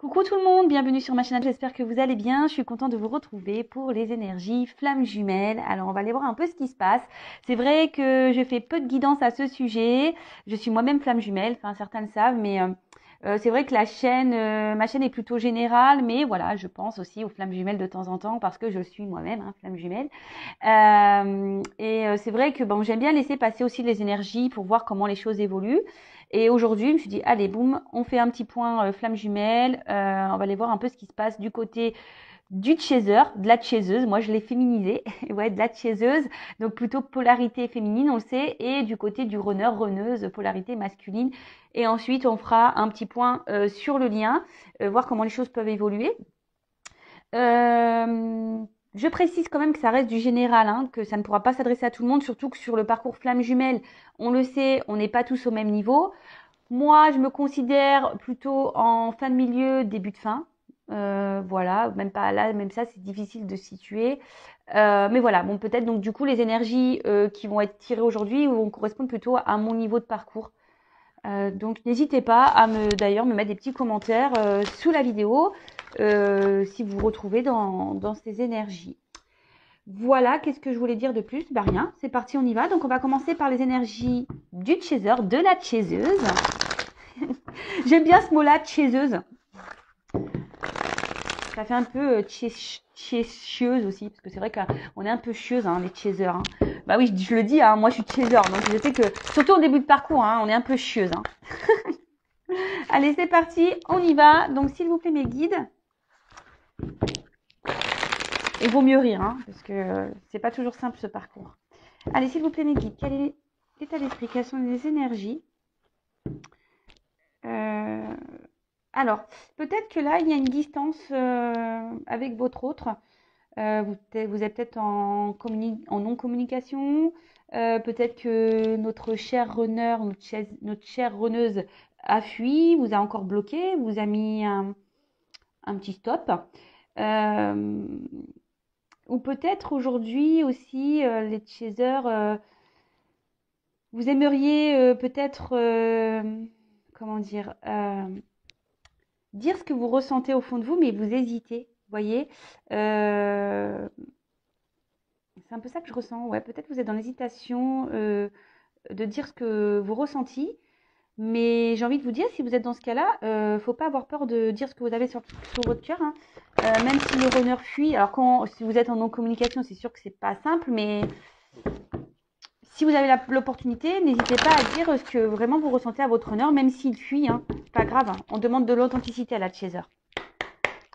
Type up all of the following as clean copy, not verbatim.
Coucou tout le monde, bienvenue sur ma chaîne, j'espère que vous allez bien. Je suis contente de vous retrouver pour les énergies flammes jumelles. Alors on va aller voir un peu ce qui se passe. C'est vrai que je fais peu de guidance à ce sujet. Je suis moi-même flamme jumelle, enfin certains le savent, mais c'est vrai que ma chaîne est plutôt générale, mais voilà, je pense aussi aux flammes jumelles de temps en temps parce que je suis moi-même flamme jumelle. C'est vrai que bon, j'aime bien laisser passer aussi les énergies pour voir comment les choses évoluent. Et aujourd'hui, je me suis dit, allez, boum, on fait un petit point flamme jumelle. On va aller voir un peu ce qui se passe du côté du chaser, de la chaiseuse. Moi, je l'ai féminisé. Ouais, de la chaiseuse. Donc, plutôt polarité féminine, on le sait. Et du côté du runner, runneuse, polarité masculine. Et ensuite, on fera un petit point sur le lien, voir comment les choses peuvent évoluer. Je précise quand même que ça reste du général, que ça ne pourra pas s'adresser à tout le monde, surtout que sur le parcours flamme jumelle, on le sait, on n'est pas tous au même niveau. Moi, je me considère plutôt en fin de milieu, début de fin. Voilà, même pas là, même ça, c'est difficile de situer. Mais voilà, bon, peut-être donc du coup, les énergies qui vont être tirées aujourd'hui vont correspondre plutôt à mon niveau de parcours. Donc n'hésitez pas à d'ailleurs me mettre des petits commentaires sous la vidéo si vous vous retrouvez dans ces énergies. Voilà, qu'est-ce que je voulais dire de plus? Bah rien, c'est parti, on y va. Donc on va commencer par les énergies du chaser, de la chaiseuse. J'aime bien ce mot-là, chaiseuse. Ça fait un peu chieuse aussi, parce que c'est vrai qu'on est un peu chieuse, les chasers. Bah oui, je le dis, moi je suis chaser, donc je sais que, surtout au début de parcours, on est un peu chieuse. Allez, c'est parti, on y va. Donc s'il vous plaît mes guides. Il vaut mieux rire, parce que c'est pas toujours simple ce parcours. Allez, s'il vous plaît mes guides, quel est l'état d'esprit? Quelles sont les énergies? Alors, peut-être que là, il y a une distance avec votre autre. Vous êtes peut-être en non-communication. Peut-être que notre cher runner, notre chère runneuse a fui, vous a encore bloqué, vous a mis un petit stop. Ou peut-être aujourd'hui aussi, les chasers, vous aimeriez peut-être, comment dire ce que vous ressentez au fond de vous, mais vous hésitez, voyez. C'est un peu ça que je ressens. Ouais, peut-être vous êtes dans l'hésitation de dire ce que vous ressentez, mais j'ai envie de vous dire, si vous êtes dans ce cas-là, faut pas avoir peur de dire ce que vous avez sur votre cœur. Même si le runner fuit. Alors si vous êtes en non-communication, c'est sûr que c'est pas simple, mais si vous avez l'opportunité, n'hésitez pas à dire ce que vraiment vous ressentez à votre runner, même s'il fuit. C'est pas grave. On demande de l'authenticité à la chaser.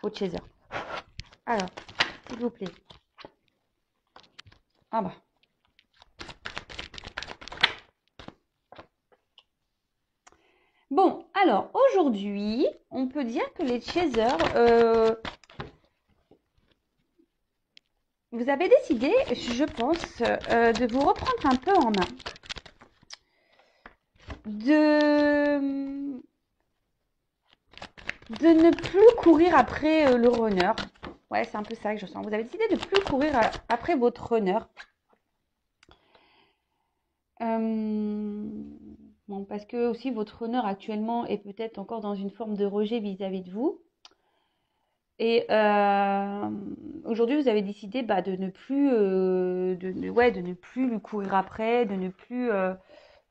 Au chaser. Alors, s'il vous plaît. Ah bah. Bon, alors aujourd'hui, on peut dire que les chasers, vous avez décidé, je pense, de vous reprendre un peu en main. De ne plus courir après le runner. Ouais, c'est un peu ça que je sens. Vous avez décidé de ne plus courir après votre runner. Bon, parce que aussi votre runner actuellement est peut-être encore dans une forme de rejet vis-à-vis de vous. Et aujourd'hui, vous avez décidé de ne plus, de ne plus lui courir après, de ne plus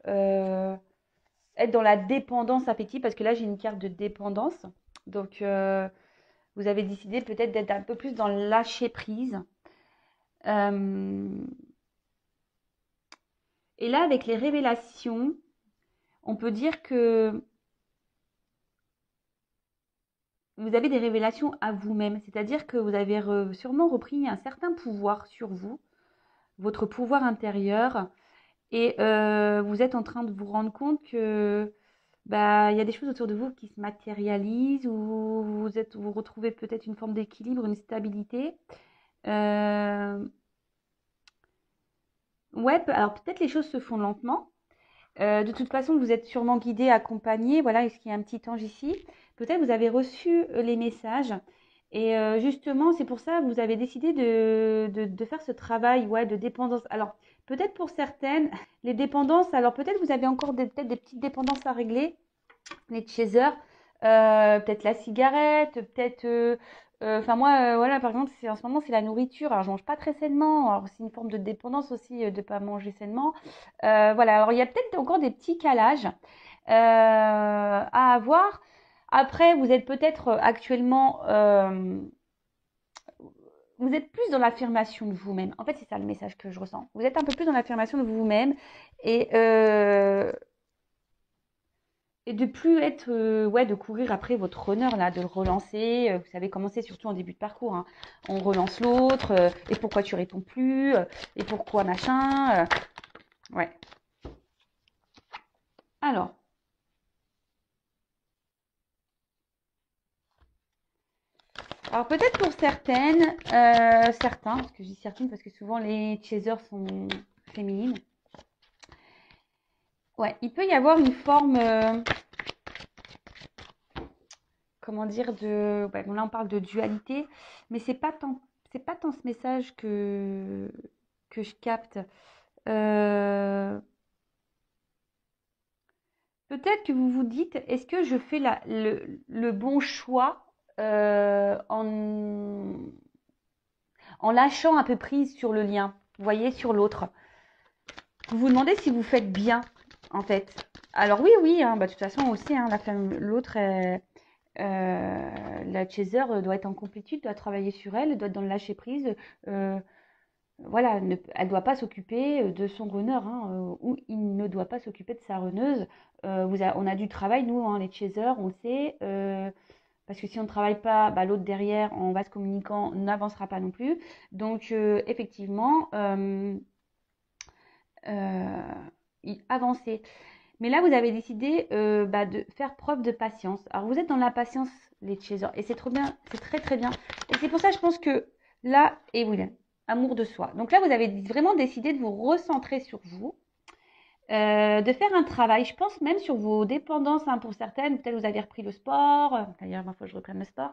être dans la dépendance affective, parce que là, j'ai une carte de dépendance. Donc, vous avez décidé peut-être d'être un peu plus dans le lâcher prise. Et là, avec les révélations, on peut dire que vous avez des révélations à vous-même. C'est-à-dire que vous avez sûrement repris un certain pouvoir sur vous, votre pouvoir intérieur. Et vous êtes en train de vous rendre compte que il y a des choses autour de vous qui se matérialisent, ou vous retrouvez peut-être une forme d'équilibre, une stabilité. Ouais, alors peut-être les choses se font lentement. De toute façon, vous êtes sûrement guidé, accompagné. Voilà, est-ce qu'il y a un petit ange ici? Peut-être vous avez reçu les messages. Et justement, c'est pour ça que vous avez décidé de faire ce travail, de dépendance. Alors, peut-être pour certaines, les dépendances, alors peut-être vous avez encore peut-être des petites dépendances à régler, les chasers. peut-être la cigarette, peut-être enfin moi voilà par exemple c'est en ce moment c'est la nourriture. Alors je mange pas très sainement. Alors c'est une forme de dépendance aussi de pas manger sainement. Voilà, alors il y a peut-être encore des petits calages à avoir. Après, vous êtes peut-être actuellement vous êtes plus dans l'affirmation de vous-même. En fait, c'est ça le message que je ressens. Vous êtes un peu plus dans l'affirmation de vous-même et et de plus être, ouais, de courir après votre honneur, là, de le relancer. Vous savez comment c'est, surtout en début de parcours, hein. On relance l'autre, et pourquoi tu réponds plus, et pourquoi machin. Ouais. Alors, alors peut-être pour certaines, certains, parce que je dis certaines parce que souvent les chasers sont féminines. Ouais, il peut y avoir une forme, comment dire, de, ouais, bon là on parle de dualité, mais c'est pas tant ce message que je capte. Euh, Peut-être que vous vous dites, est-ce que je fais le bon choix en lâchant un peu prise sur le lien, vous voyez, sur l'autre. Vous vous demandez si vous faites bien, en fait. Alors oui, oui, hein, bah, de toute façon aussi, hein, la femme, l'autre, la chaser doit être en complétude, doit travailler sur elle, doit être dans le lâcher prise. euh, voilà, elle ne doit pas s'occuper de son runner, hein, ou il ne doit pas s'occuper de sa runneuse. On a du travail, nous, hein, les chasers, on le sait. Parce que si on ne travaille pas, bah, l'autre derrière, en vase communicant, n'avancera pas non plus. Donc, effectivement, euh, avancer. Mais là, vous avez décidé bah, de faire preuve de patience. Alors, vous êtes dans la patience, les chasers, et c'est trop bien, c'est très très bien. Et c'est pour ça, je pense que là, et oui, amour de soi. Donc là, vous avez vraiment décidé de vous recentrer sur vous, de faire un travail, je pense même sur vos dépendances, hein, pour certaines. Peut-être vous avez repris le sport. D'ailleurs, il faut que je reprenne le sport.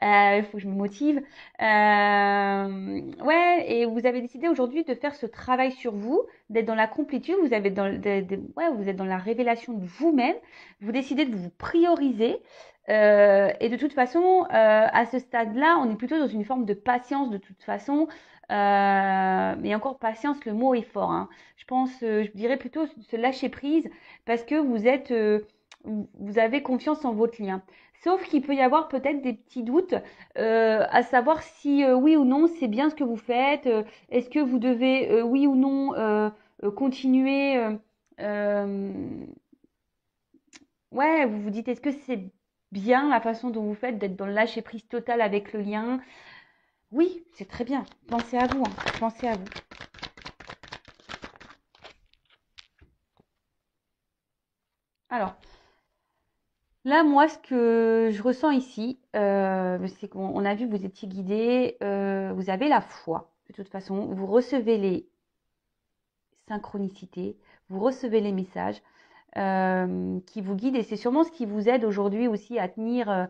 Il faut que je me motive. Ouais, et vous avez décidé aujourd'hui de faire ce travail sur vous, d'être dans la complétude. Vous avez ouais, vous êtes dans la révélation de vous-même. Vous décidez de vous prioriser. Et de toute façon, à ce stade-là, on est plutôt dans une forme de patience de toute façon. Mais encore patience, le mot est fort, hein. Je pense, je dirais plutôt se lâcher prise parce que vous avez confiance en votre lien. Sauf qu'il peut y avoir peut-être des petits doutes à savoir si oui ou non c'est bien ce que vous faites. Est-ce que vous devez oui ou non continuer euh, ouais, vous vous dites est-ce que c'est bien la façon dont vous faites d'être dans le lâcher prise total avec le lien? Oui, c'est très bien. Pensez à vous, hein. Pensez à vous. Alors, là, moi, ce que je ressens ici, c'est qu'on a vu que vous étiez guidé, vous avez la foi, de toute façon, vous recevez les synchronicités, vous recevez les messages qui vous guident et c'est sûrement ce qui vous aide aujourd'hui aussi à tenir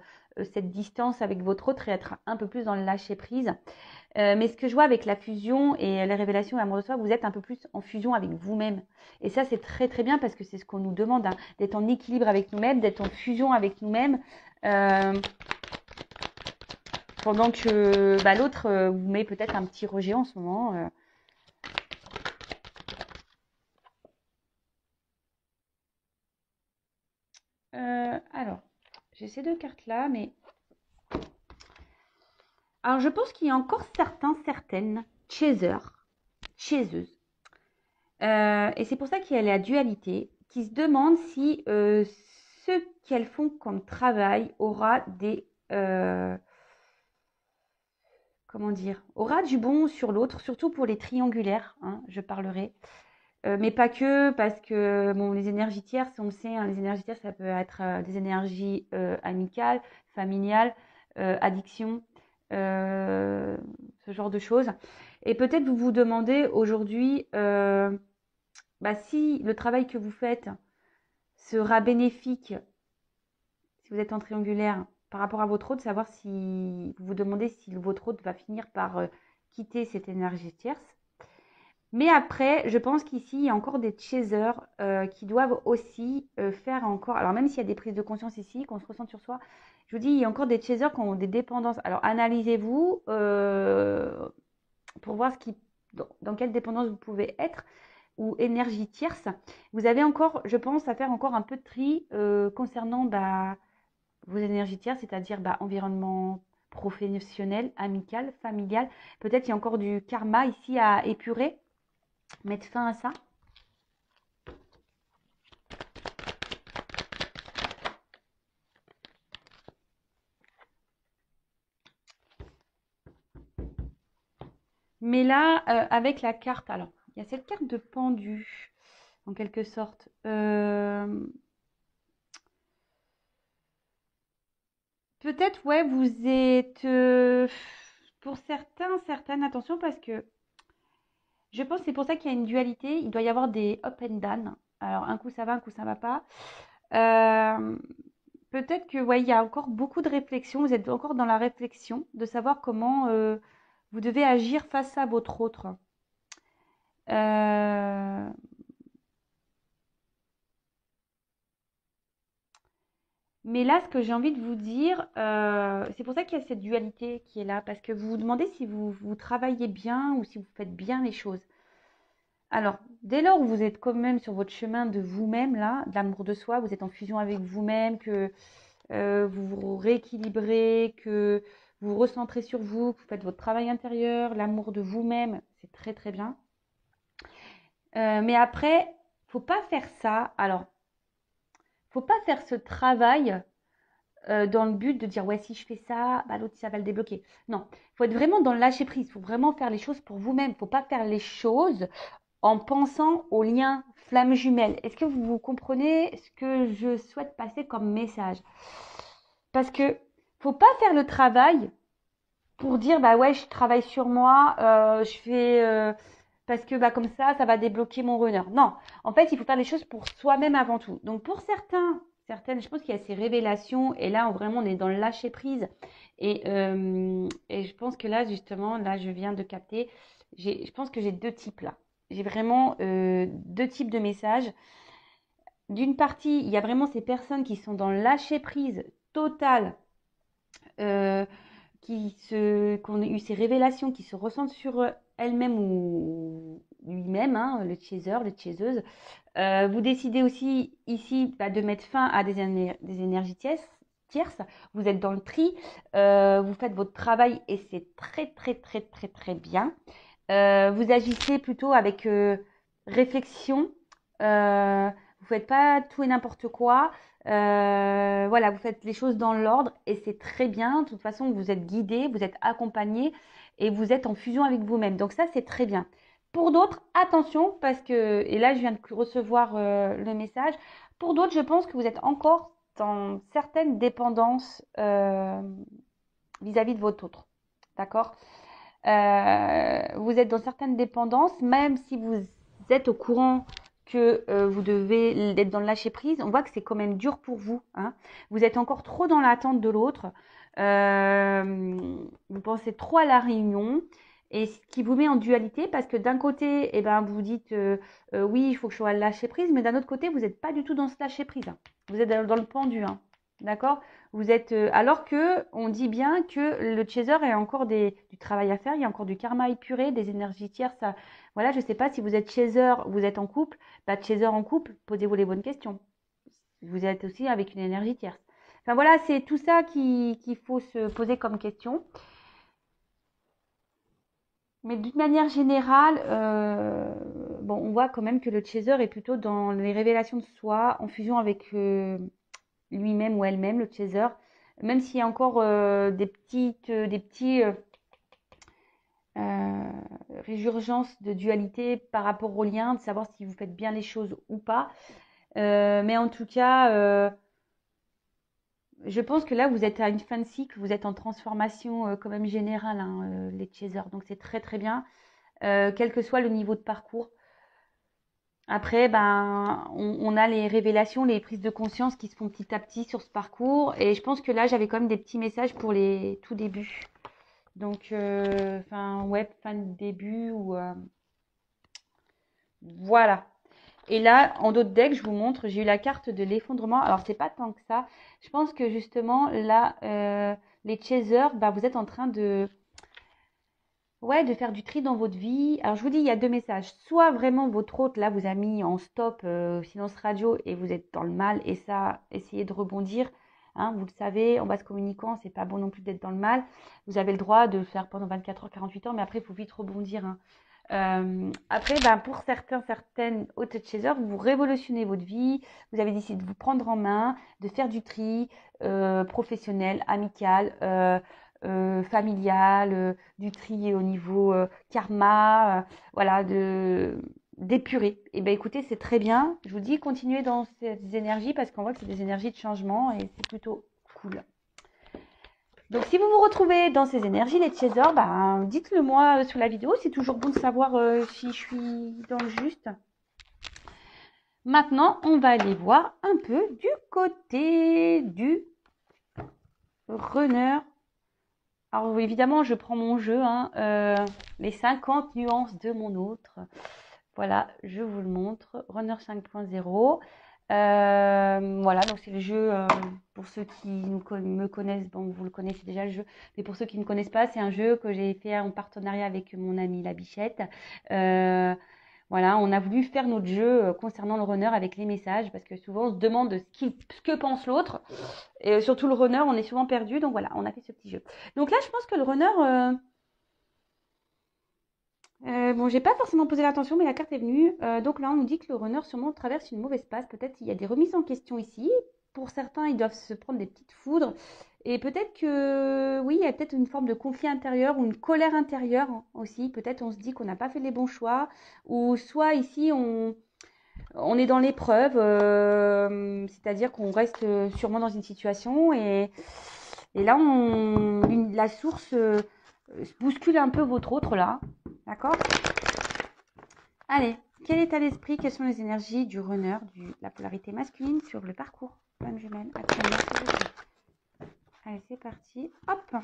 cette distance avec votre autre et être un peu plus dans le lâcher prise. Mais ce que je vois avec la fusion et les révélations et l'amour de soi, vous êtes un peu plus en fusion avec vous-même. Et ça, c'est très très bien parce que c'est ce qu'on nous demande, hein, d'être en équilibre avec nous-mêmes, d'être en fusion avec nous-mêmes. Euh, Pendant que bah, l'autre vous met peut-être un petit rejet en ce moment. Alors, j'ai ces deux cartes-là, mais... Alors, je pense qu'il y a encore certaines chaseuses, et c'est pour ça qu'il y a la dualité, qui se demandent si ce qu'elles font comme travail aura comment dire, aura du bon sur l'autre, surtout pour les triangulaires, hein, je parlerai. Mais pas que, parce que bon, les énergies tierces, on le sait, hein, les énergies tierces, ça peut être des énergies amicales, familiales, addiction, euh, ce genre de choses. Et peut-être vous vous demandez aujourd'hui, bah, si le travail que vous faites sera bénéfique, si vous êtes en triangulaire, par rapport à votre hôte, savoir si vous vous demandez si votre hôte va finir par quitter cette énergie tierce. Mais après, je pense qu'ici, il y a encore des chasers qui doivent aussi faire encore. Alors, même s'il y a des prises de conscience ici, qu'on se ressent sur soi, je vous dis, il y a encore des chasers qui ont des dépendances. Alors, analysez-vous pour voir dans quelle dépendance vous pouvez être ou énergie tierce. Vous avez encore, je pense, à faire encore un peu de tri concernant vos énergies tierces, c'est-à-dire environnement professionnel, amical, familial. Peut-être il y a encore du karma ici à épurer, mettre fin à ça. Mais là, avec la carte, alors, il y a cette carte de pendu, en quelque sorte. Peut-être, ouais, vous êtes, pour certains, certaines, attention, parce que je pense que c'est pour ça qu'il y a une dualité. Il doit y avoir des up and down. Alors, un coup ça va, un coup ça va pas. Euh, Peut-être que, ouais, il y a encore beaucoup de réflexion. Vous êtes encore dans la réflexion de savoir comment vous devez agir face à votre autre. Euh, Mais là, ce que j'ai envie de vous dire, c'est pour ça qu'il y a cette dualité qui est là, parce que vous vous demandez si vous travaillez bien ou si vous faites bien les choses. Alors, dès lors où vous êtes quand même sur votre chemin de vous-même, là, de l'amour de soi, vous êtes en fusion avec vous-même, que vous vous rééquilibrez, que vous vous recentrez sur vous, que vous faites votre travail intérieur, l'amour de vous-même, c'est très très bien. Mais après, faut pas faire ça. Alors, faut pas faire ce travail dans le but de dire ouais si je fais ça, l'autre ça va le débloquer. Non, il faut être vraiment dans le lâcher prise, il faut vraiment faire les choses pour vous-même, il ne faut pas faire les choses en pensant au lien flamme jumelle. Est-ce que vous comprenez ce que je souhaite passer comme message? Parce que faut pas faire le travail pour dire bah ouais je travaille sur moi, je fais parce que comme ça va débloquer mon runner. Non, en fait il faut faire les choses pour soi-même avant tout. Donc pour certaines, je pense qu'il y a ces révélations et là vraiment on est dans le lâcher prise et je pense que là justement là je viens de capter, je pense que j'ai deux types là. J'ai vraiment deux types de messages. D'une partie, il y a vraiment ces personnes qui sont dans le lâcher prise total euh, qui ont eu ces révélations, qui se ressentent sur elles-mêmes ou lui-même, hein, le chaser, les chaseuses. Vous décidez aussi ici de mettre fin à des énergies tierces. Vous êtes dans le tri, vous faites votre travail et c'est très très très très très bien. Vous agissez plutôt avec réflexion. Vous faites pas tout et n'importe quoi. Voilà, vous faites les choses dans l'ordre et c'est très bien. De toute façon, vous êtes guidé, vous êtes accompagné et vous êtes en fusion avec vous-même. Donc ça, c'est très bien. Pour d'autres, attention parce que, et là, je viens de recevoir le message. Pour d'autres, je pense que vous êtes encore dans certaines dépendances vis-à-vis de votre autre. D'accord? Vous êtes dans certaines dépendances, même si vous êtes au courant que vous devez être dans le lâcher prise, on voit que c'est quand même dur pour vous. Hein. Vous êtes encore trop dans l'attente de l'autre. Vous pensez trop à la réunion. Et ce qui vous met en dualité, parce que d'un côté, vous dites oui, il faut que je sois lâcher prise, mais d'un autre côté, vous n'êtes pas du tout dans ce lâcher prise. Hein. Vous êtes dans le pendu. Hein. D'accord? Vous êtes, alors que on dit bien que le chaser a encore du travail à faire, il y a encore du karma épuré, des énergies tierces. Voilà, je ne sais pas si vous êtes chaser, vous êtes en couple, chaser en couple, posez-vous les bonnes questions. Vous êtes aussi avec une énergie tierce. Enfin voilà, c'est tout ça qu'il faut se poser comme question. Mais d'une manière générale, on voit quand même que le chaser est plutôt dans les révélations de soi, en fusion avec lui-même ou elle-même, le chaser, même s'il y a encore des petits euh, résurgences de dualité par rapport au lien, de savoir si vous faites bien les choses ou pas. Mais en tout cas, je pense que là, vous êtes à une fin de cycle, vous êtes en transformation quand même générale, hein, les chasers. Donc c'est très très bien, quel que soit le niveau de parcours. Après, on a les révélations, les prises de conscience qui se font petit à petit sur ce parcours. Et je pense que là, j'avais quand même des petits messages pour les tout débuts. Donc, fin de début ou Voilà. Et là, en d'autres decks, je vous montre, j'ai eu la carte de l'effondrement. Alors, c'est pas tant que ça. Je pense que justement, là, les chasers, bah, vous êtes en train de, ouais, de faire du tri dans votre vie. Alors, je vous dis, il y a deux messages. Soit vraiment votre hôte, là, vous a mis en stop, silence radio, et vous êtes dans le mal. Et ça, essayez de rebondir. Hein, vous le savez, en base communicant, c'est pas bon non plus d'être dans le mal. Vous avez le droit de le faire pendant 24 heures, 48 heures, mais après, il faut vite rebondir. Hein. Après, ben, pour certaines hôtes chasers, vous révolutionnez votre vie. Vous avez décidé de vous prendre en main, de faire du tri professionnel, amical, familial, du tri au niveau karma, voilà, d'épurer. Et ben écoutez, c'est très bien. Je vous dis, continuez dans ces énergies parce qu'on voit que c'est des énergies de changement et c'est plutôt cool. Donc, si vous vous retrouvez dans ces énergies, les chasers, ben, dites-le moi sous la vidéo. C'est toujours bon de savoir si je suis dans le juste. Maintenant, on va aller voir un peu du côté du runner. Alors, évidemment, je prends mon jeu, hein, les 50 nuances de mon autre. Voilà, je vous le montre. Runner 5.0. Voilà, donc c'est le jeu, pour ceux qui me connaissent, bon, vous le connaissez déjà le jeu, mais pour ceux qui ne connaissent pas, c'est un jeu que j'ai fait en partenariat avec mon ami La Bichette. Voilà, on a voulu faire notre jeu concernant le runner avec les messages, parce que souvent on se demande ce que pense l'autre, et surtout le runner, on est souvent perdu, donc voilà, on a fait ce petit jeu. Donc là, je pense que le runner... bon, j'ai pas forcément posé l'attention, mais la carte est venue. Donc là, on nous dit que le runner sûrement traverse une mauvaise passe. Peut-être il y a des remises en question ici. Pour certains, ils doivent se prendre des petites foudres. Et peut-être que, oui, il y a peut-être une forme de conflit intérieur ou une colère intérieure aussi. Peut-être on se dit qu'on n'a pas fait les bons choix. Ou soit ici, on est dans l'épreuve. C'est-à-dire qu'on reste sûrement dans une situation. Et là, la source bouscule un peu votre autre là. D'accord? Allez, quel état d'esprit, quelles sont les énergies du runner, la polarité masculine sur le parcours flamme jumelle actuellement, s'il vous plaît. Allez, c'est parti. Hop.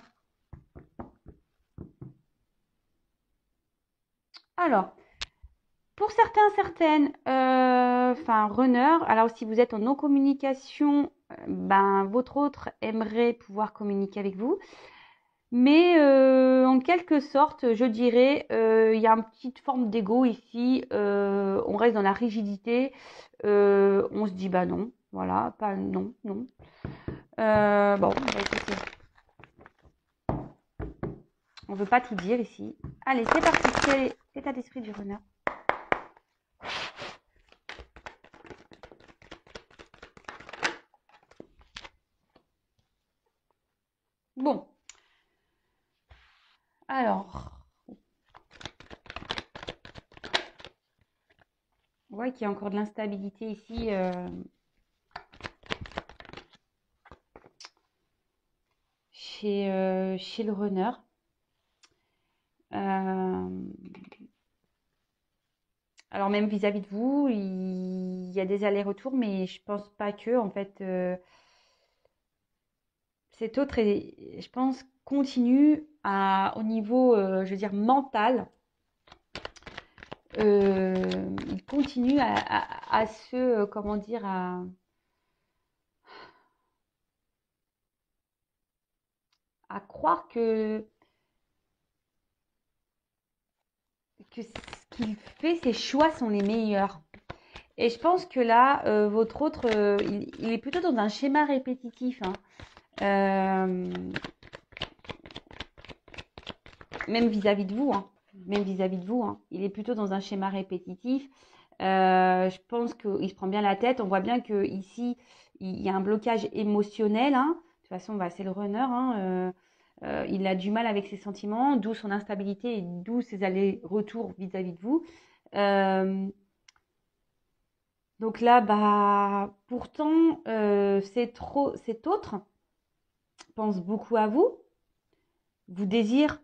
Alors, pour certains, certaines, enfin, runner, alors si vous êtes en non-communication, ben, votre autre aimerait pouvoir communiquer avec vous. Mais en quelque sorte, je dirais, il y a une petite forme d'ego ici. On reste dans la rigidité. On se dit bah non, voilà, pas non, non. Bon, bah, écoutez, on veut pas tout dire ici. Allez, c'est parti. Quel est l'état d'esprit du runner? Bon, alors, on voit qu'il y a encore de l'instabilité ici. Chez le runner. Alors même vis-à-vis de vous, il y a des allers-retours, mais je pense pas que, en fait, cet autre, je pense, continue au niveau, je veux dire, mental. Il continue à se, comment dire, à croire que ce qu'il fait, ses choix sont les meilleurs. Et je pense que là, votre autre, il est plutôt dans un schéma répétitif. Hein. Même vis-à-vis de vous. Hein. Même vis-à-vis de vous. Hein. Il est plutôt dans un schéma répétitif. Je pense qu'il se prend bien la tête. On voit bien qu'ici, il y a un blocage émotionnel. Hein. De toute façon, bah, c'est le runner. Hein. Il a du mal avec ses sentiments, d'où son instabilité et d'où ses allers-retours vis-à-vis de vous. Donc là, bah, pourtant, cet autre pense beaucoup à vous, vous désire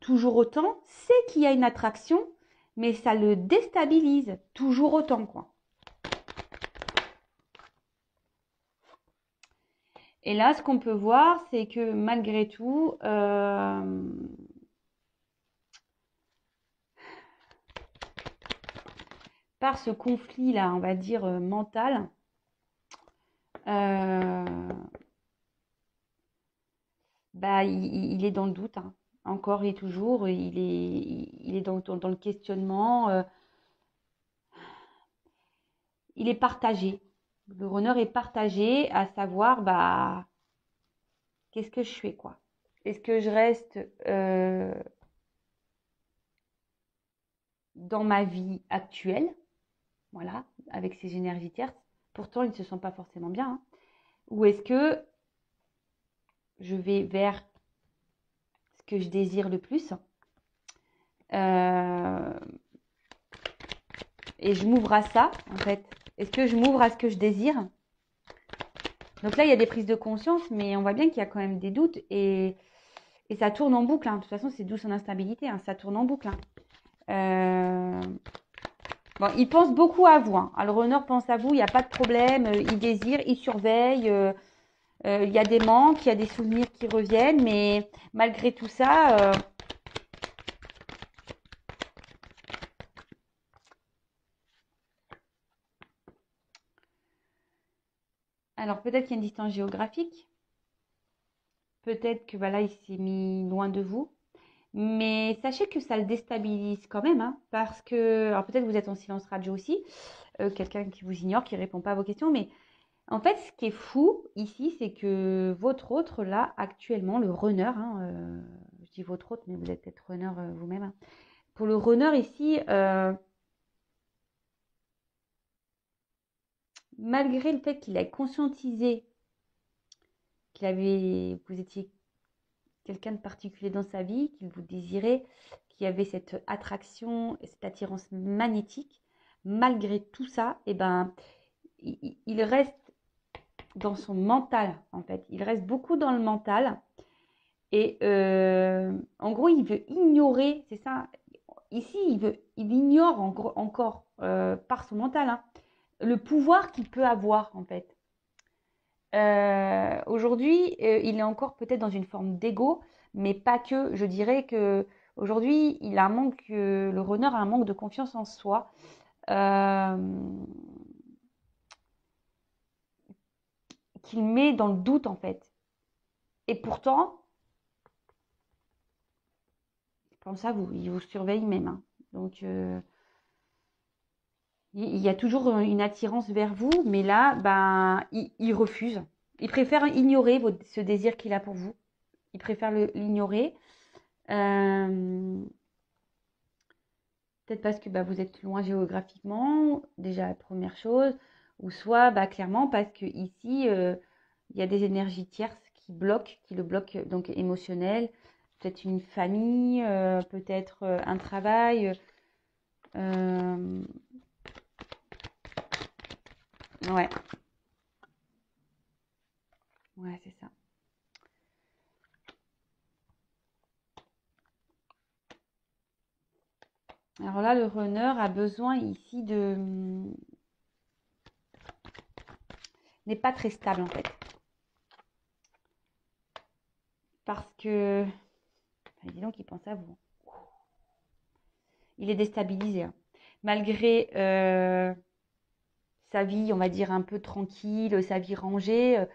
toujours autant, sait qu'il y a une attraction, mais ça le déstabilise toujours autant, quoi. Et là, ce qu'on peut voir, c'est que malgré tout, par ce conflit-là, on va dire mental, bah, il est dans le doute, hein. Encore et toujours, il est dans le questionnement. Il est partagé. Le runner est partagé à savoir, bah, qu'est-ce que je fais, quoi? Est-ce que je reste dans ma vie actuelle, voilà, avec ces énergies tierces? Pourtant, ils ne se sentent pas forcément bien, hein. Ou est-ce que je vais vers ce que je désire le plus euh, et je m'ouvre à ça, en fait? Est-ce que je m'ouvre à ce que je désire? Donc là, il y a des prises de conscience, mais on voit bien qu'il y a quand même des doutes et ça tourne en boucle, hein. De toute façon, c'est d'où son instabilité, hein. Ça tourne en boucle, hein. Bon, il pense beaucoup à vous, hein. Alors, le runner pense à vous, il n'y a pas de problème. Il désire, il surveille. Il y a des manques, il y a des souvenirs qui reviennent, mais malgré tout ça, alors peut-être qu'il y a une distance géographique, peut-être que voilà, il s'est mis loin de vous, mais sachez que ça le déstabilise quand même, hein, parce que, alors peut-être que vous êtes en silence radio aussi, quelqu'un qui vous ignore, qui répond pas à vos questions, mais en fait, ce qui est fou ici, c'est que votre autre, là, actuellement, le runner, hein, je dis votre autre, mais vous êtes peut-être runner vous-même, hein. Pour le runner ici, malgré le fait qu'il ait conscientisé vous étiez quelqu'un de particulier dans sa vie, qu'il vous désirait, qu'il y avait cette attraction, cette attirance magnétique, malgré tout ça, eh ben, il reste dans son mental, en fait. Il reste beaucoup dans le mental. Et en gros, il veut ignorer, c'est ça. Ici, il ignore encore par son mental, hein, le pouvoir qu'il peut avoir, en fait. Aujourd'hui, il est encore peut-être dans une forme d'ego, mais pas que. Je dirais que aujourd'hui, il a un manque, le runner a un manque de confiance en soi, euh, qu'il met dans le doute en fait. Et pourtant, il pense à vous, il vous surveille même, hein. Donc, il y a toujours une attirance vers vous, mais là, ben, il refuse. Il préfère ignorer ce désir qu'il a pour vous. Il préfère l'ignorer. Euh, Peut-être parce que bah, vous êtes loin géographiquement, déjà la première chose, ou soit bah, clairement parce que ici il y a des énergies tierces qui le bloquent donc émotionnel, peut-être une famille, peut-être un travail. euh, ouais, ouais, c'est ça. Alors là, le runner a besoin ici de n'est pas très stable en fait, parce que dis donc, il pense à vous. Il est déstabilisé, hein. Malgré sa vie, on va dire, un peu tranquille, sa vie rangée,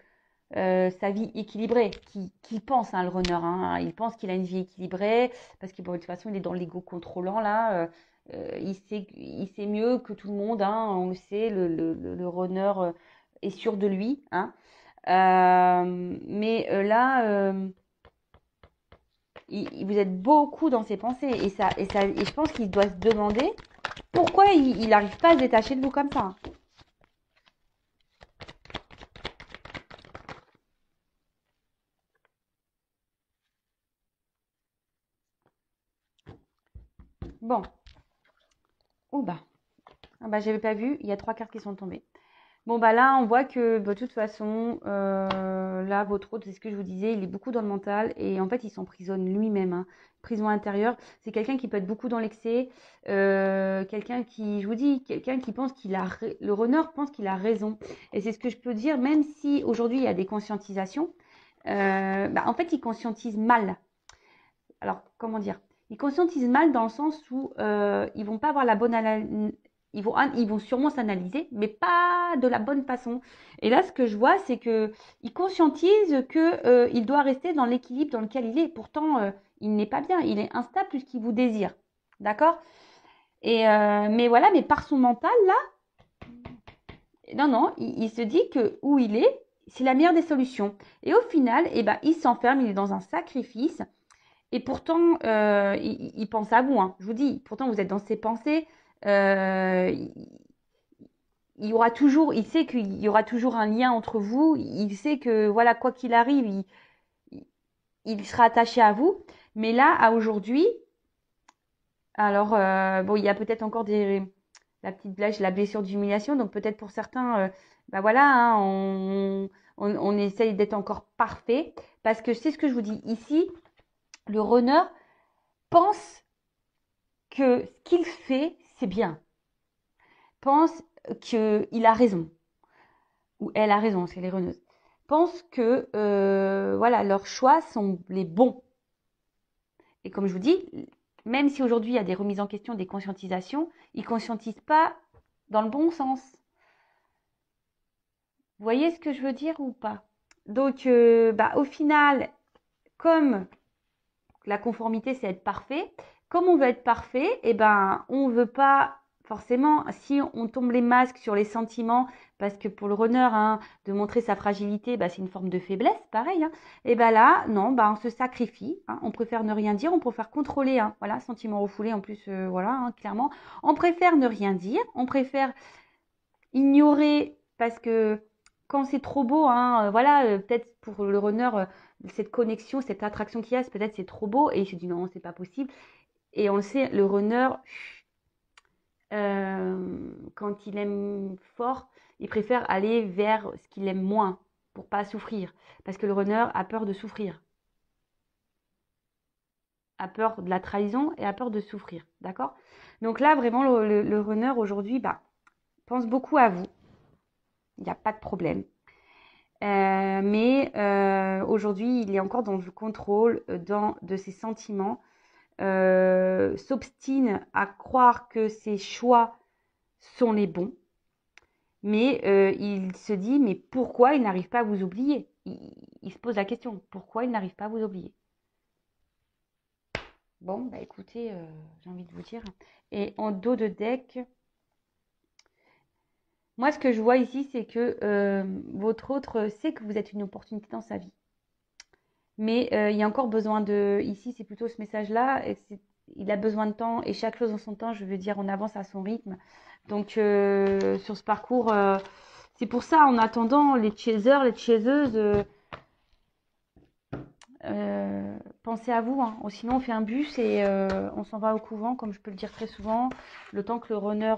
sa vie équilibrée, qui pense, hein, le runner, hein, il pense qu'il a une vie équilibrée, parce que bon, de toute façon, il est dans l'ego contrôlant, là, il sait mieux que tout le monde, hein, on le sait, le runner est sûr de lui, hein. Mais là, vous êtes beaucoup dans ses pensées, et je pense qu'il doit se demander pourquoi il n'arrive pas à se détacher de vous comme ça. Bon, oh bah, ah bah j'avais pas vu, il y a 3 cartes qui sont tombées. Bon bah là on voit que bah, de toute façon, là votre hôte, c'est ce que je vous disais, il est beaucoup dans le mental et en fait il s'emprisonne lui-même, hein. Prison intérieure, c'est quelqu'un qui peut être beaucoup dans l'excès, quelqu'un qui, je vous dis, quelqu'un qui pense le runner pense qu'il a raison. Et c'est ce que je peux dire, même si aujourd'hui il y a des conscientisations, bah, en fait il conscientise mal. Alors comment dire? Ils conscientisent mal dans le sens où ils vont pas avoir la bonne ils vont sûrement s'analyser, mais pas de la bonne façon. Et là, ce que je vois, c'est que il conscientise que il doit rester dans l'équilibre dans lequel il est. Pourtant, il n'est pas bien, il est instable puisqu'il vous désire. D'accord? Et mais voilà, mais par son mental là, non, il se dit que où il est, c'est la meilleure des solutions. Et au final, eh ben, il s'enferme, il est dans un sacrifice. Et pourtant, il pense à vous. Hein. Je vous dis, pourtant, vous êtes dans ses pensées. Il y aura toujours, il sait qu'il y aura toujours un lien entre vous. Il sait que, voilà, quoi qu'il arrive, il sera attaché à vous. Mais là, à aujourd'hui, alors, bon, il y a peut-être encore la petite blèche, la blessure d'humiliation. Donc, peut-être pour certains, bah voilà, hein, on essaye d'être encore parfait. Parce que c'est ce que je vous dis ici, le runner pense que ce qu'il fait, c'est bien. Pense qu'il a raison. Ou elle a raison, c'est les runeuses. Pense que voilà, leurs choix sont les bons. Et comme je vous dis, même si aujourd'hui il y a des remises en question, des conscientisations, ils ne conscientisent pas dans le bon sens. Vous voyez ce que je veux dire ou pas? Donc, bah, au final, comme la conformité, c'est être parfait, comme on veut être parfait, eh ben, on ne veut pas forcément, si on tombe les masques sur les sentiments, parce que pour le runner, hein, de montrer sa fragilité, bah, c'est une forme de faiblesse, pareil. Hein, et ben là, non, bah, on se sacrifie. Hein, on préfère ne rien dire, on préfère contrôler. Hein, voilà, sentiment refoulé en plus, voilà, hein, clairement. On préfère ne rien dire, on préfère ignorer parce que quand c'est trop beau, hein, voilà, peut-être pour le runner, cette connexion, cette attraction qu'il y a, peut-être c'est trop beau et il se dit non, c'est pas possible. Et on le sait, le runner, quand il aime fort, il préfère aller vers ce qu'il aime moins pour pas souffrir. Parce que le runner a peur de souffrir, a peur de la trahison et a peur de souffrir. D'accord? Donc là, vraiment, le runner aujourd'hui, bah, pense beaucoup à vous. Il n'y a pas de problème. Mais aujourd'hui, il est encore dans le contrôle de ses sentiments, s'obstine à croire que ses choix sont les bons, mais il se dit, mais pourquoi il n'arrive pas à vous oublier? Il se pose la question, pourquoi il n'arrive pas à vous oublier? Bon, bah écoutez, j'ai envie de vous dire. Et en dos de deck, moi ce que je vois ici, c'est que votre autre sait que vous êtes une opportunité dans sa vie. Mais il y a encore besoin de... Ici, c'est plutôt ce message-là. Il a besoin de temps et chaque chose en son temps, je veux dire, on avance à son rythme. Donc, sur ce parcours, c'est pour ça, en attendant, les chasers, les chaseuses, pensez à vous. Hein. Sinon, on fait un bus et on s'en va au couvent, comme je peux le dire très souvent, le temps que le runner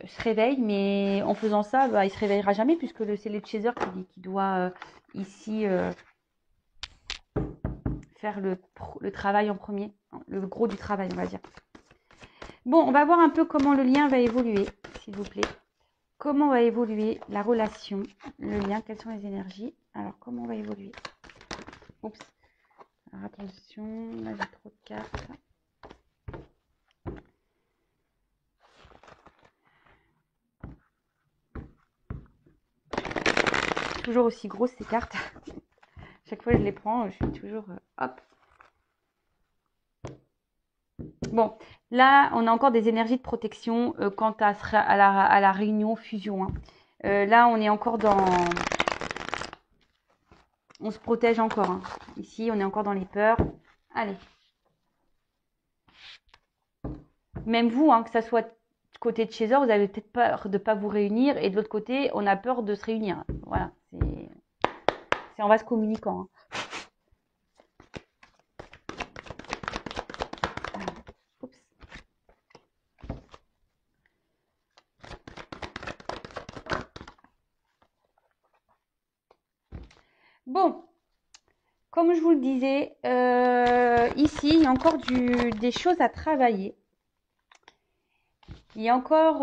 se réveille. Mais en faisant ça, bah, il se réveillera jamais puisque c'est les chasers qui doit ici... faire le travail en premier, le gros du travail, on va dire. Bon, on va voir un peu comment le lien va évoluer, s'il vous plaît. Comment va évoluer la relation, le lien, quelles sont les énergies. Alors, comment on va évoluer? Oups. Alors, attention, là j'ai trop de cartes. Toujours aussi grosses ces cartes. Chaque fois que je les prends, je suis toujours... hop. Bon, là, on a encore des énergies de protection quant à la réunion fusion. Hein. Là, on est encore dans... On se protège encore. Hein. Ici, on est encore dans les peurs. Allez. Même vous, hein, que ça soit côté de chez eux, vous avez peut-être peur de ne pas vous réunir. Et de l'autre côté, on a peur de se réunir. Voilà. C'est en vase communicant. Hein. Oups. Bon. Comme je vous le disais, ici, il y a encore des choses à travailler. Il y a encore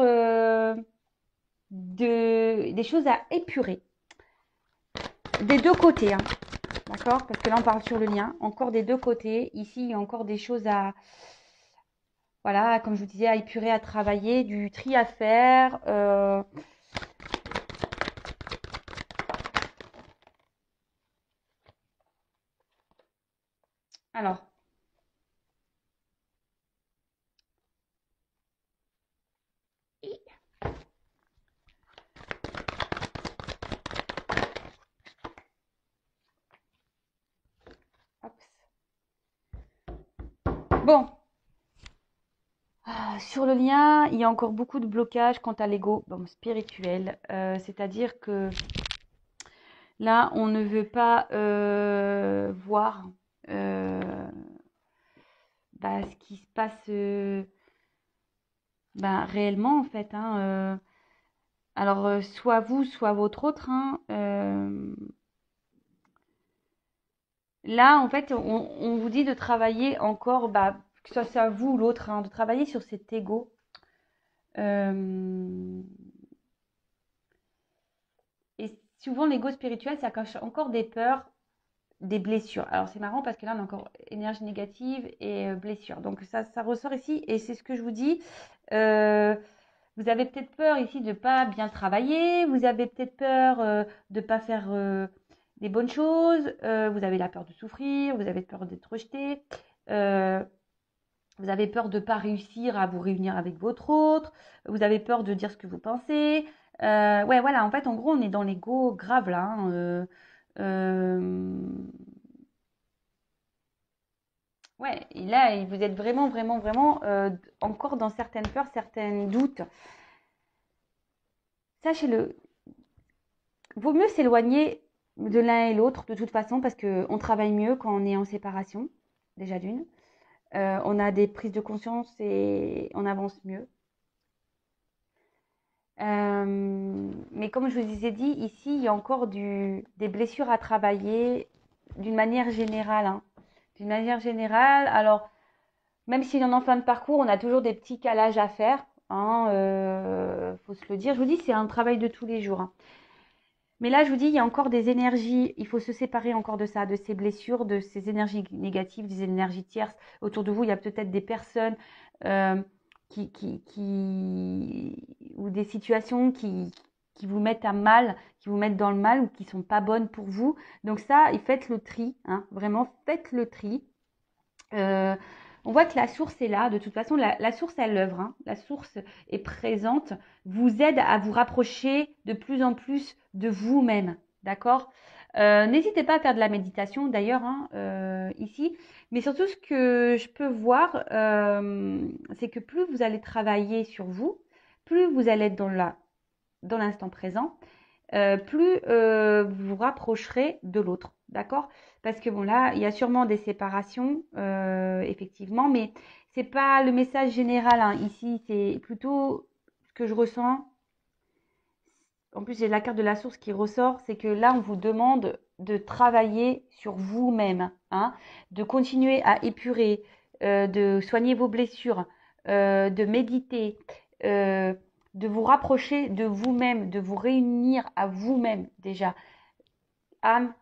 des choses à épurer. Des deux côtés, hein. D'accord? Parce que là, on parle sur le lien. Encore des deux côtés. Ici, il y a encore des choses à... voilà, comme je vous disais, à épurer, à travailler, du tri à faire. Alors, hop. Bon, sur le lien, il y a encore beaucoup de blocages quant à l'ego spirituel. C'est-à-dire que là, on ne veut pas voir ce qui se passe réellement, en fait. Alors, soit vous, soit votre autre. Là, en fait, on vous dit de travailler encore, que ce soit vous ou l'autre, de travailler sur cet ego. Euh, et souvent, l'ego spirituel, ça cache encore des peurs, des blessures. Alors, c'est marrant parce que là, on a encore énergie négative et blessure. Donc, ça ressort ici. Et c'est ce que je vous dis. Euh, Vous avez peut-être peur ici de ne pas bien travailler. Vous avez peut-être peur de ne pas faire des bonnes choses. Vous avez la peur de souffrir. Vous avez peur d'être rejeté. Euh, Vous avez peur de ne pas réussir à vous réunir avec votre autre. Vous avez peur de dire ce que vous pensez. Ouais, voilà, en fait, en gros, on est dans l'ego grave là. Euh, ouais, et là, vous êtes vraiment, vraiment, vraiment encore dans certaines peurs, certains doutes. Sachez-le, vaut mieux s'éloigner de l'un et l'autre de toute façon parce qu'on travaille mieux quand on est en séparation, déjà d'une. On a des prises de conscience et on avance mieux. Mais comme je vous ai dit, ici, il y a encore des blessures à travailler d'une manière générale. D'une manière générale, alors, même si on est en fin de parcours, on a toujours des petits calages à faire. Faut se le dire. Je vous dis, c'est un travail de tous les jours. Mais là, je vous dis, il y a encore des énergies, il faut se séparer encore de ça, de ces blessures, de ces énergies négatives, des énergies tierces. Autour de vous, il y a peut-être des personnes euh, ou des situations qui vous mettent à mal, qui vous mettent dans le mal ou qui sont pas bonnes pour vous. Donc ça, faites le tri, vraiment, faites le tri. Euh, on voit que la source est là. De toute façon, la source, elle œuvre. La source est présente, vous aide à vous rapprocher de plus en plus de vous-même. D'accord. N'hésitez pas à faire de la méditation d'ailleurs ici. Mais surtout, ce que je peux voir, c'est que plus vous allez travailler sur vous, plus vous allez être dans l'instant présent, plus vous vous rapprocherez de l'autre, d'accord? Parce que bon là, il y a sûrement des séparations, effectivement, mais c'est pas le message général ici, c'est plutôt ce que je ressens. En plus, j'ai la carte de la source qui ressort, c'est que là, on vous demande de travailler sur vous-même, de continuer à épurer, de soigner vos blessures, de méditer, euh, de vous rapprocher de vous-même, de vous réunir à vous-même déjà, âme,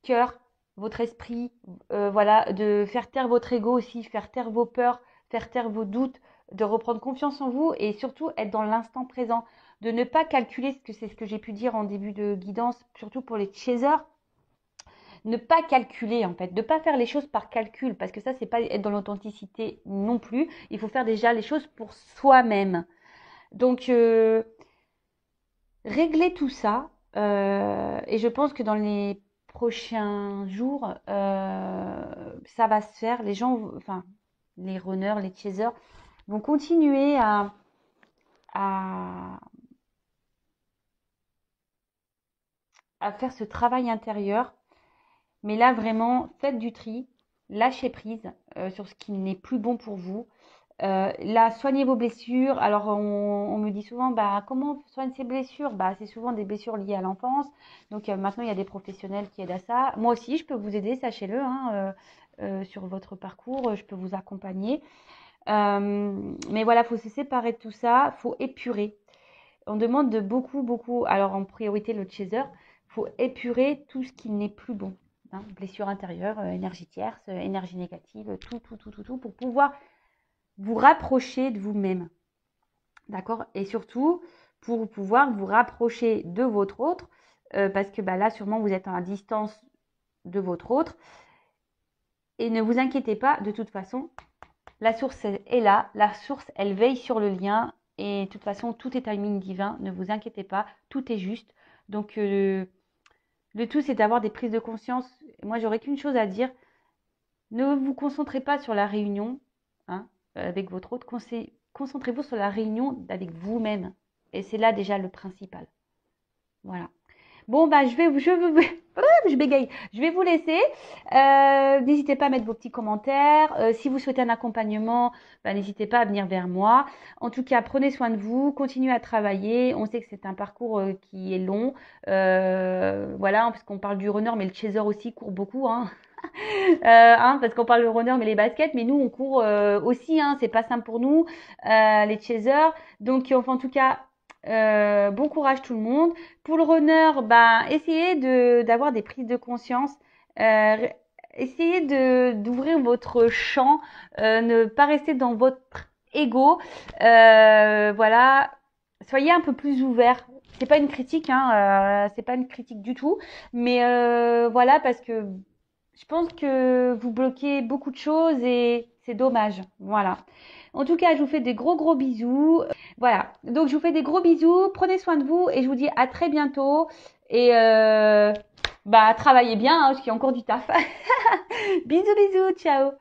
cœur, votre esprit, voilà, de faire taire votre ego aussi, faire taire vos peurs, faire taire vos doutes, de reprendre confiance en vous et surtout être dans l'instant présent, de ne pas calculer, ce que c'est ce que j'ai pu dire en début de guidance, surtout pour les chasers, ne pas calculer en fait, de ne pas faire les choses par calcul, parce que ça, c'est pas être dans l'authenticité non plus. Il faut faire déjà les choses pour soi-même. Donc, régler tout ça, et je pense que dans les prochains jours, ça va se faire. Les gens, enfin, les runners, les chasers vont continuer à, à faire ce travail intérieur. Mais là, vraiment, faites du tri, lâchez prise sur ce qui n'est plus bon pour vous. Là, soignez vos blessures. Alors, on me dit souvent, comment on soigne ces blessures? C'est souvent des blessures liées à l'enfance. Donc, maintenant, il y a des professionnels qui aident à ça. Moi aussi, je peux vous aider, sachez-le, sur votre parcours. Je peux vous accompagner. Mais voilà, il faut se séparer de tout ça. Il faut épurer. On demande de beaucoup, beaucoup. Alors, en priorité, le chaser. Il faut épurer tout ce qui n'est plus bon. Blessure intérieure, énergie tierce, énergie négative, tout, pour pouvoir vous rapprocher de vous-même. D'accord? Et surtout, pour pouvoir vous rapprocher de votre autre, parce que là, sûrement, vous êtes à distance de votre autre. Et ne vous inquiétez pas, de toute façon, la source est là. La source, elle veille sur le lien. Et de toute façon, tout est timing divin. Ne vous inquiétez pas, tout est juste. Donc, le tout, c'est d'avoir des prises de conscience. Moi, j'aurais qu'une chose à dire. Ne vous concentrez pas sur la réunion hein, avec votre autre. Concentrez-vous sur la réunion avec vous-même. Et c'est là déjà le principal. Voilà. Bon, je bégaye. Je vais vous laisser. N'hésitez pas à mettre vos petits commentaires. Si vous souhaitez un accompagnement, n'hésitez pas à venir vers moi. En tout cas, prenez soin de vous, continuez à travailler. On sait que c'est un parcours qui est long. Voilà, parce qu'on parle du runner, mais le chaser aussi court beaucoup. Hein. Parce qu'on parle de runner, mais les baskets, mais nous, on court aussi. Hein, c'est pas simple pour nous, les chasers. Donc, enfin, en tout cas, bon courage tout le monde. Pour le runner, essayez d'avoir des prises de conscience. Essayez d'ouvrir votre champ, ne pas rester dans votre ego. Voilà, soyez un peu plus ouvert. C'est pas une critique, c'est pas une critique du tout, mais voilà parce que je pense que vous bloquez beaucoup de choses et c'est dommage. Voilà. En tout cas, je vous fais des gros bisous. Voilà. Donc, je vous fais des gros bisous. Prenez soin de vous et je vous dis à très bientôt. Et travaillez bien, parce qu'il y a encore du taf. Bisous. Ciao.